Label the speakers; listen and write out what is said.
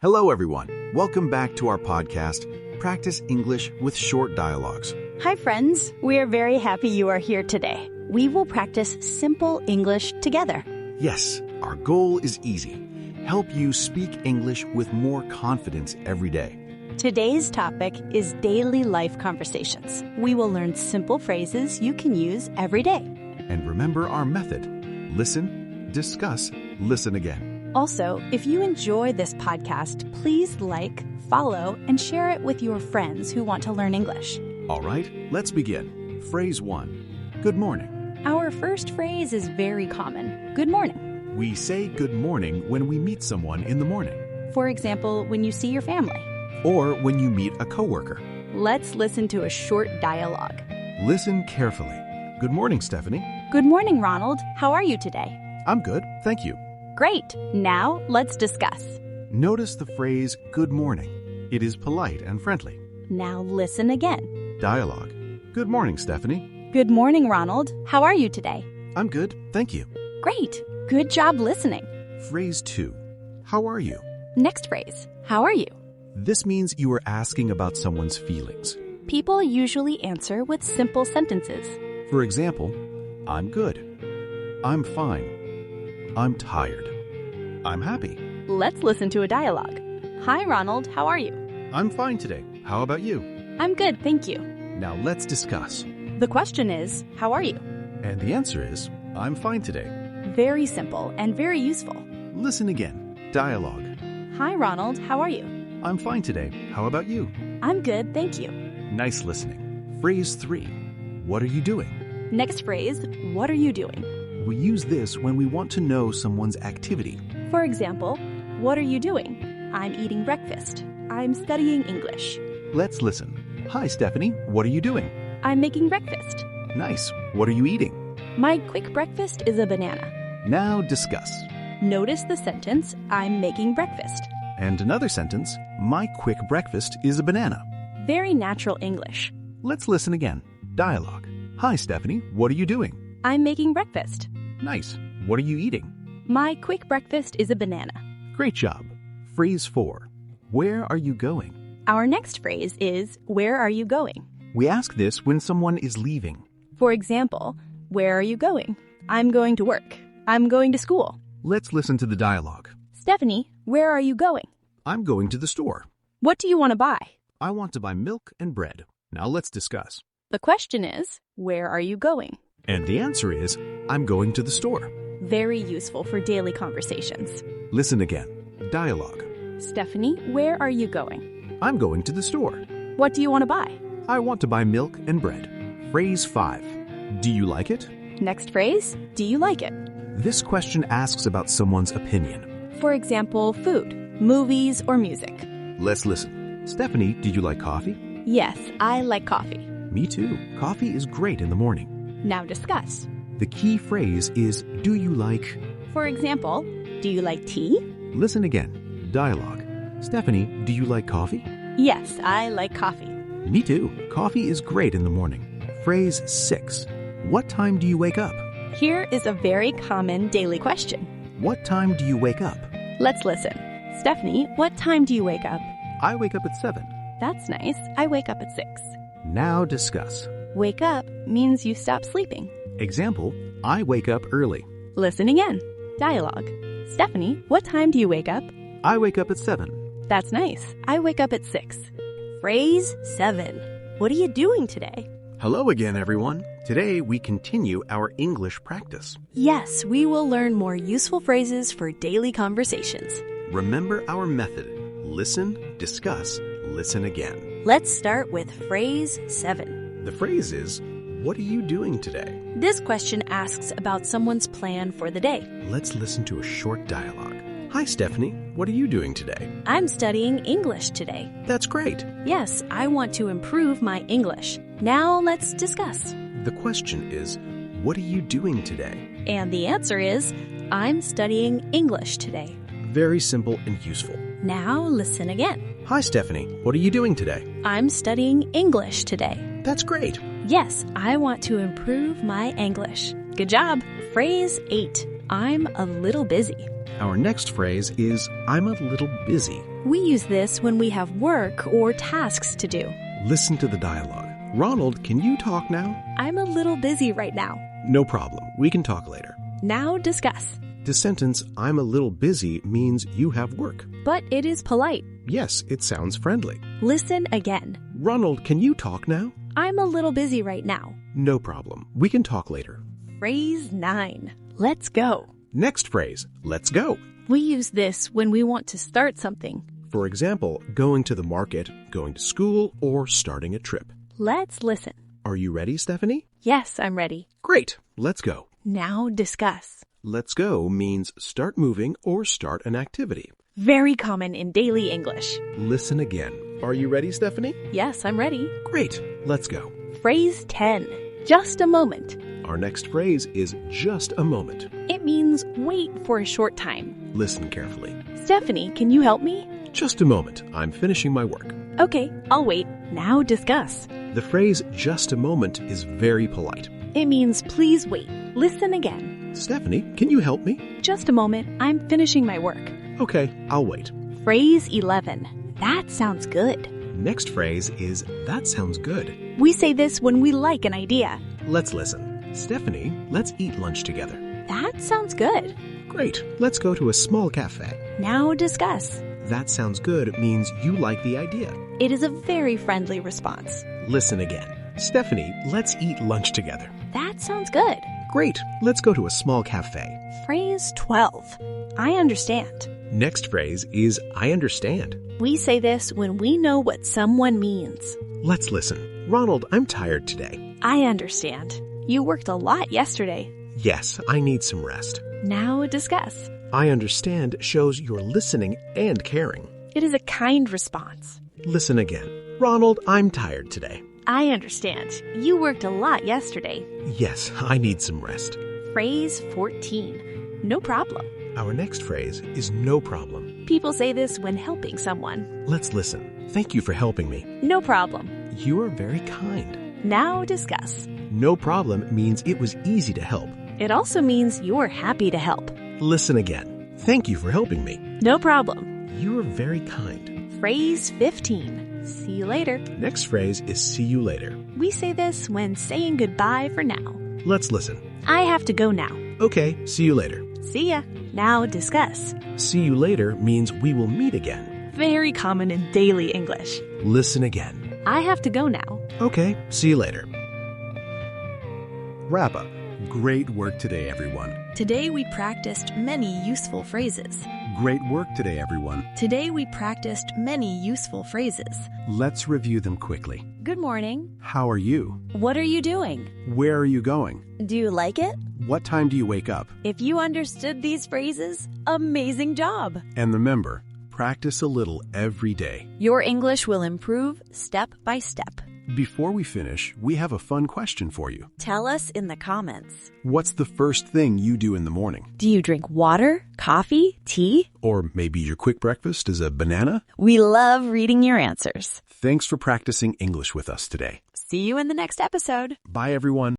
Speaker 1: Hello, everyone. Welcome back to our podcast, Practice English with Short Dialogues.
Speaker 2: Hi, friends. We are very happy you are here today. We will practice simple English together.
Speaker 1: Yes, our goal is easy. Help you speak English with more confidence every day.
Speaker 2: Today's topic is daily life conversations. We will learn simple phrases you can use every day.
Speaker 1: And remember our method. Listen, discuss, listen again.
Speaker 2: Also, if you enjoy this podcast, please like, follow, and share it with your friends who want to learn English.
Speaker 1: All right, let's begin. Phrase 1. Good morning.
Speaker 2: Our first phrase is very common. Good morning.
Speaker 1: We say good morning when we meet someone in the morning.
Speaker 2: For example, when you see your family.
Speaker 1: Or when you meet a coworker.
Speaker 2: Let's listen to a short dialogue.
Speaker 1: Listen carefully. Good morning, Stephanie.
Speaker 2: Good morning, Ronald. How are you today?
Speaker 1: I'm good, thank you.
Speaker 2: Great. Now, let's discuss.
Speaker 1: Notice the phrase good morning. It is polite and friendly.
Speaker 2: Now listen again.
Speaker 1: Dialogue. Good morning, Stephanie.
Speaker 2: Good morning, Ronald. How are you today?
Speaker 1: I'm good, thank you.
Speaker 2: Great. Good job listening.
Speaker 1: Phrase 2. How are you?
Speaker 2: Next phrase. How are you?
Speaker 1: This means you are asking about someone's feelings.
Speaker 2: People usually answer with simple sentences.
Speaker 1: For example, I'm good. I'm fine. I'm tired. I'm happy.
Speaker 2: Let's listen to a dialogue. Hi, Ronald. How are you?
Speaker 1: I'm fine today. How about you?
Speaker 2: I'm good, thank you.
Speaker 1: Now let's discuss.
Speaker 2: The question is, how are you?
Speaker 1: And the answer is, I'm fine today.
Speaker 2: Very simple and very useful.
Speaker 1: Listen again. Dialogue.
Speaker 2: Hi, Ronald. How are you?
Speaker 1: I'm fine today. How about you?
Speaker 2: I'm good, thank you.
Speaker 1: Nice listening. Phrase 3. What are you doing?
Speaker 2: Next phrase, what are you doing?
Speaker 1: We use this when we want to know someone's activity.
Speaker 2: For example, what are you doing? I'm eating breakfast. I'm studying English.
Speaker 1: Let's listen. Hi, Stephanie. What are you doing?
Speaker 2: I'm making breakfast.
Speaker 1: Nice. What are you eating?
Speaker 2: My quick breakfast is a banana.
Speaker 1: Now discuss.
Speaker 2: Notice the sentence, I'm making breakfast.
Speaker 1: And another sentence, my quick breakfast is a banana.
Speaker 2: Very natural English.
Speaker 1: Let's listen again. Dialogue. Hi, Stephanie. What are you doing?
Speaker 2: I'm making breakfast.
Speaker 1: Nice. What are you eating?
Speaker 2: My quick breakfast is a banana.
Speaker 1: Great job. Phrase 4. Where are you going?
Speaker 2: Our next phrase is, where are you going?
Speaker 1: We ask this when someone is leaving.
Speaker 2: For example, where are you going? I'm going to work. I'm going to school.
Speaker 1: Let's listen to the dialogue.
Speaker 2: Stephanie, where are you going?
Speaker 1: I'm going to the store.
Speaker 2: What do you want to buy?
Speaker 1: I want to buy milk and bread. Now let's discuss.
Speaker 2: The question is, where are you going?
Speaker 1: And the answer is, I'm going to the store.
Speaker 2: Very useful for daily conversations.
Speaker 1: Listen again. Dialogue.
Speaker 2: Stephanie, where are you going?
Speaker 1: I'm going to the store.
Speaker 2: What do you want to buy?
Speaker 1: I want to buy milk and bread. Phrase 5. Do you like it?
Speaker 2: Next phrase, do you like it?
Speaker 1: This question asks about someone's opinion.
Speaker 2: For example, food, movies, or music.
Speaker 1: Let's listen. Stephanie, do you like coffee?
Speaker 2: Yes, I like coffee.
Speaker 1: Me too. Coffee is great in the morning.
Speaker 2: Now discuss.
Speaker 1: The key phrase is, do you like?
Speaker 2: For example, do you like tea?
Speaker 1: Listen again. Dialogue. Stephanie, do you like coffee?
Speaker 2: Yes, I like coffee.
Speaker 1: Me too. Coffee is great in the morning. Phrase 6. What time do you wake up?
Speaker 2: Here is a very common daily question.
Speaker 1: What time do you wake up?
Speaker 2: Let's listen. Stephanie, what time do you wake up?
Speaker 1: I wake up at 7.
Speaker 2: That's nice. I wake up at 6.
Speaker 1: Now discuss.
Speaker 2: Wake up means you stop sleeping.
Speaker 1: Example, I wake up early.
Speaker 2: Listen again. Dialogue. Stephanie, what time do you wake up?
Speaker 1: I wake up at 7.
Speaker 2: That's nice. I wake up at 6. Phrase 7. What are you doing today?
Speaker 1: Hello again, everyone. Today we continue our English practice.
Speaker 2: Yes, we will learn more useful phrases for daily conversations.
Speaker 1: Remember our method. Listen, discuss, listen again.
Speaker 2: Let's start with phrase 7.
Speaker 1: The phrase is, what are you doing today?
Speaker 2: This question asks about someone's plan for the day.
Speaker 1: Let's listen to a short dialogue. Hi, Stephanie. What are you doing today?
Speaker 2: I'm studying English today.
Speaker 1: That's great.
Speaker 2: Yes, I want to improve my English. Now let's discuss.
Speaker 1: The question is, what are you doing today?
Speaker 2: And the answer is, I'm studying English today.
Speaker 1: Very simple and useful.
Speaker 2: Now listen again.
Speaker 1: Hi, Stephanie. What are you doing today?
Speaker 2: I'm studying English today.
Speaker 1: That's great.
Speaker 2: Yes, I want to improve my English. Good job. Phrase 8. I'm a little busy.
Speaker 1: Our next phrase is, I'm a little busy.
Speaker 2: We use this when we have work or tasks to do.
Speaker 1: Listen to the dialogue. Ronald, can you talk now?
Speaker 2: I'm a little busy right now.
Speaker 1: No problem. We can talk later.
Speaker 2: Now discuss.
Speaker 1: The sentence, I'm a little busy, means you have work.
Speaker 2: But it is polite.
Speaker 1: Yes, it sounds friendly.
Speaker 2: Listen again.
Speaker 1: Ronald, can you talk now?
Speaker 2: I'm a little busy right now.
Speaker 1: No problem. We can talk later.
Speaker 2: Phrase 9. Let's go.
Speaker 1: Next phrase, let's go.
Speaker 2: We use this when we want to start something.
Speaker 1: For example, going to the market, going to school, or starting a trip.
Speaker 2: Let's listen.
Speaker 1: Are you ready, Stephanie?
Speaker 2: Yes, I'm ready.
Speaker 1: Great. Let's go.
Speaker 2: Now discuss.
Speaker 1: Let's go means start moving or start an activity.
Speaker 2: Very common in daily English.
Speaker 1: Listen again. Are you ready, Stephanie?
Speaker 2: Yes, I'm ready.
Speaker 1: Great. Let's go.
Speaker 2: Phrase 10. Just a moment.
Speaker 1: Our next phrase is just a moment.
Speaker 2: It means wait for a short time.
Speaker 1: Listen carefully.
Speaker 2: Stephanie, can you help me?
Speaker 1: Just a moment. I'm finishing my work.
Speaker 2: Okay, I'll wait. Now discuss.
Speaker 1: The phrase just a moment is very polite.
Speaker 2: It means please wait. Listen again.
Speaker 1: Stephanie, can you help me?
Speaker 2: Just a moment. I'm finishing my work.
Speaker 1: Okay, I'll wait.
Speaker 2: Phrase 11. That sounds good.
Speaker 1: Next phrase is that sounds good.
Speaker 2: We say this when we like an idea.
Speaker 1: Let's listen. Stephanie, let's eat lunch together.
Speaker 2: That sounds good.
Speaker 1: Great. Let's go to a small cafe.
Speaker 2: Now discuss.
Speaker 1: That sounds good means you like the idea.
Speaker 2: It is a very friendly response.
Speaker 1: Listen again. Stephanie, let's eat lunch together.
Speaker 2: That sounds good.
Speaker 1: Great. Let's go to a small cafe.
Speaker 2: Phrase 12. I understand.
Speaker 1: Next phrase is I understand.
Speaker 2: We say this when we know what someone means.
Speaker 1: Let's listen. Ronald, I'm tired today.
Speaker 2: I understand. You worked a lot yesterday.
Speaker 1: Yes, I need some rest.
Speaker 2: Now discuss.
Speaker 1: I understand shows you're listening and caring.
Speaker 2: It is a kind response.
Speaker 1: Listen again. Ronald, I'm tired today.
Speaker 2: I understand. You worked a lot yesterday.
Speaker 1: Yes, I need some rest.
Speaker 2: Phrase 14. No problem.
Speaker 1: Our next phrase is no problem.
Speaker 2: People say this when helping someone.
Speaker 1: Let's listen. Thank you for helping me.
Speaker 2: No problem.
Speaker 1: You are very kind.
Speaker 2: Now discuss.
Speaker 1: No problem means it was easy to help.
Speaker 2: It also means you're happy to help.
Speaker 1: Listen again. Thank you for helping me.
Speaker 2: No problem.
Speaker 1: You are very kind.
Speaker 2: Phrase 15. See you later.
Speaker 1: Next phrase is see you later.
Speaker 2: We say this when saying goodbye for now.
Speaker 1: Let's listen.
Speaker 2: I have to go now.
Speaker 1: Okay, see you later.
Speaker 2: See ya. Now discuss.
Speaker 1: See you later means we will meet again.
Speaker 2: Very common in daily English.
Speaker 1: Listen again.
Speaker 2: I have to go now.
Speaker 1: Okay, see you later. Wrap up. Great work today, everyone.
Speaker 3: Today we practiced many useful phrases.
Speaker 1: Great work today, everyone.
Speaker 3: Today we practiced many useful phrases.
Speaker 1: Let's review them quickly.
Speaker 2: Good morning.
Speaker 1: How are you?
Speaker 2: What are you doing?
Speaker 1: Where are you going?
Speaker 3: Do you like it?
Speaker 1: What time do you wake up?
Speaker 2: If you understood these phrases, amazing job.
Speaker 1: And remember, practice a little every day.
Speaker 3: Your English will improve step by step.
Speaker 1: Before we finish, we have a fun question for you.
Speaker 3: Tell us in the comments.
Speaker 1: What's the first thing you do in the morning?
Speaker 3: Do you drink water, coffee, tea?
Speaker 1: Or maybe your quick breakfast is a banana?
Speaker 3: We love reading your answers.
Speaker 1: Thanks for practicing English with us today.
Speaker 3: See you in the next episode.
Speaker 1: Bye, everyone.